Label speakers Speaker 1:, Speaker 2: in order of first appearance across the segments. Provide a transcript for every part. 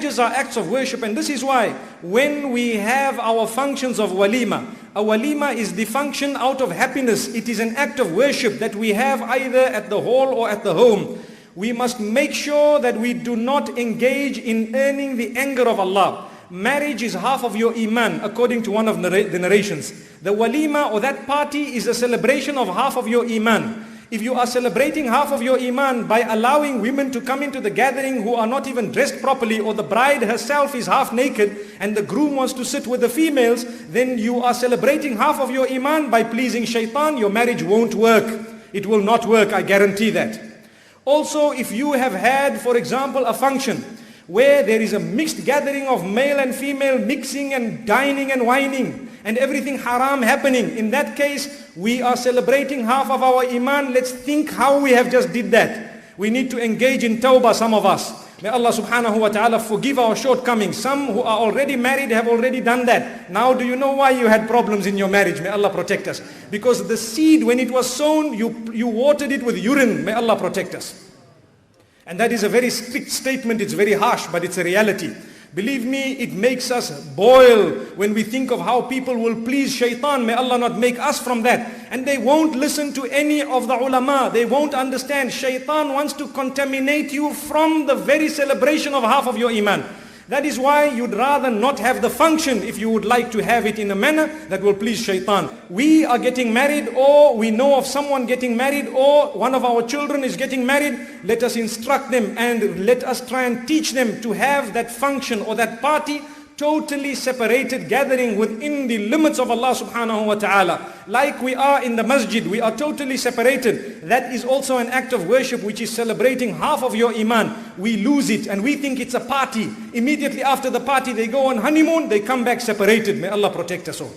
Speaker 1: Marriages are acts of worship, and this is why when we have our functions of walima, a walima is the function out of happiness. It is an act of worship that we have either at the hall or at the home. We must make sure that we do not engage in earning the anger of Allah. Marriage is half of your iman, according to one of the narrations. The walima or that party is a celebration of half of your iman. If you are celebrating half of your iman by allowing women to come into the gathering who are not even dressed properly, or the bride herself is half naked and the groom wants to sit with the females, then you are celebrating half of your iman by pleasing shaitan. Your marriage won't work. It will not work, I guarantee that. Also, if you have had, for example, a function where there is a mixed gathering of male and female mixing and dining and wining and everything haram happening, in that case, we are celebrating half of our iman. Let's think how we have just did that. We need to engage in tawbah, some of us. May Allah subhanahu wa ta'ala forgive our shortcomings. Some who are already married have already done that. Now do you know why you had problems in your marriage? May Allah protect us. Because the seed, when it was sown, you watered it with urine. May Allah protect us. And that is a very strict statement. It's very harsh, but it's a reality. Believe me, it makes us boil when we think of how people will please shaitan. May Allah not make us from that. And they won't listen to any of the ulama. They won't understand. Shaitan wants to contaminate you from the very celebration of half of your iman. That is why you'd rather not have the function if you would like to have it in a manner that will please shaitan. We are getting married, or we know of someone getting married, or one of our children is getting married. Let us instruct them and let us try and teach them to have that function or that party totally separated, gathering within the limits of Allah subhanahu wa ta'ala. Like we are in the masjid, we are totally separated. That is also an act of worship which is celebrating half of your iman. We lose it and we think it's a party. Immediately after the party they go on honeymoon, they come back separated. May Allah protect us all.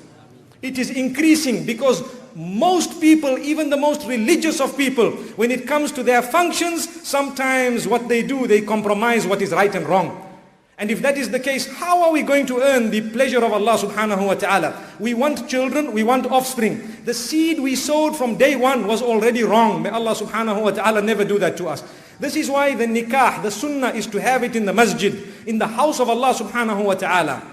Speaker 1: It is increasing because most people, even the most religious of people, when it comes to their functions, sometimes what they do, they compromise what is right and wrong. And if that is the case, how are we going to earn the pleasure of Allah subhanahu wa ta'ala? We want children, we want offspring. The seed we sowed from day one was already wrong. May Allah subhanahu wa ta'ala never do that to us. This is why the nikah, the sunnah, is to have it in the masjid, in the house of Allah subhanahu wa ta'ala.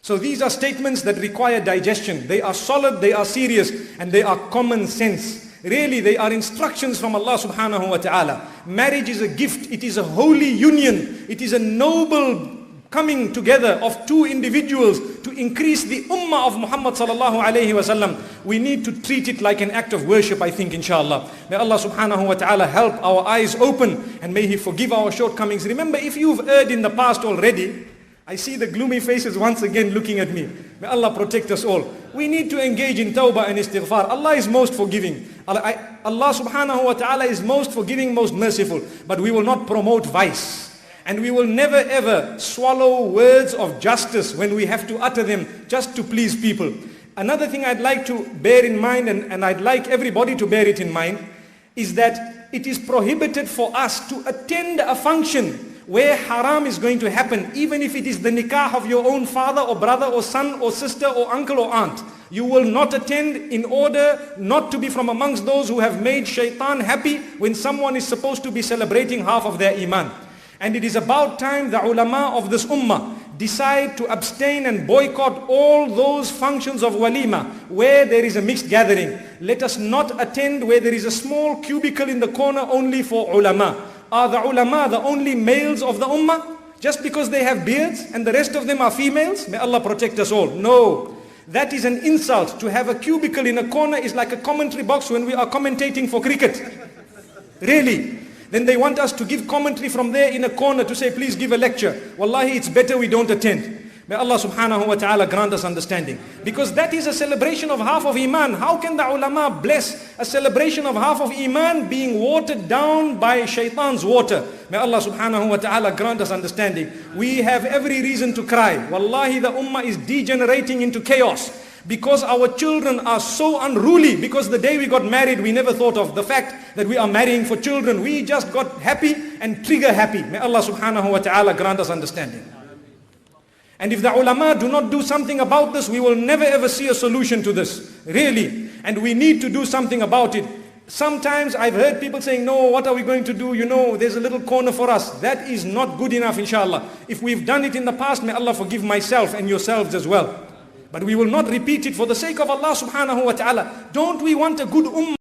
Speaker 1: So these are statements that require digestion. They are solid, they are serious, and they are common sense. Really, they are instructions from Allah subhanahu wa ta'ala. Marriage is a gift. It is a holy union. It is a noble coming together of two individuals to increase the ummah of Muhammad sallallahu alayhi wa sallam. We need to treat it like an act of worship, I think, inshallah. May Allah subhanahu wa ta'ala help our eyes open, and may He forgive our shortcomings. Remember, if you've erred in the past already, I see the gloomy faces once again looking at me. May Allah protect us all. We need to engage in tawbah and istighfar. Allah is most forgiving. Allah subhanahu wa ta'ala is most forgiving, most merciful. But we will not promote vice. And we will never ever swallow words of justice when we have to utter them just to please people. Another thing I'd like to bear in mind, and I'd like everybody to bear it in mind, is that it is prohibited for us to attend a function where haram is going to happen, even if it is the nikah of your own father or brother or son or sister or uncle or aunt. You will not attend in order not to be from amongst those who have made shaitan happy when someone is supposed to be celebrating half of their iman. And it is about time the ulama of this ummah decide to abstain and boycott all those functions of walima where there is a mixed gathering. Let us not attend where there is a small cubicle in the corner only for ulama. Are the ulama the only males of the ummah? Just because they have beards and the rest of them are females? May Allah protect us all. No. That is an insult. To have a cubicle in a corner is like a commentary box when we are commentating for cricket. Really. Then they want us to give commentary from there in a corner to say, please give a lecture. Wallahi, it's better we don't attend. May Allah subhanahu wa ta'ala grant us understanding. Because that is a celebration of half of iman. How can the ulama bless a celebration of half of iman being watered down by shaitan's water? May Allah subhanahu wa ta'ala grant us understanding. We have every reason to cry. Wallahi, the ummah is degenerating into chaos. Because our children are so unruly. Because the day we got married, we never thought of the fact that we are marrying for children. We just got happy and trigger happy. May Allah subhanahu wa ta'ala grant us understanding. And if the ulama do not do something about this, we will never ever see a solution to this. Really. And we need to do something about it. Sometimes I've heard people saying, no, what are we going to do? You know, there's a little corner for us. That is not good enough, inshallah. If we've done it in the past, may Allah forgive myself and yourselves as well. But we will not repeat it for the sake of Allah subhanahu wa ta'ala. Don't we want a good ummah?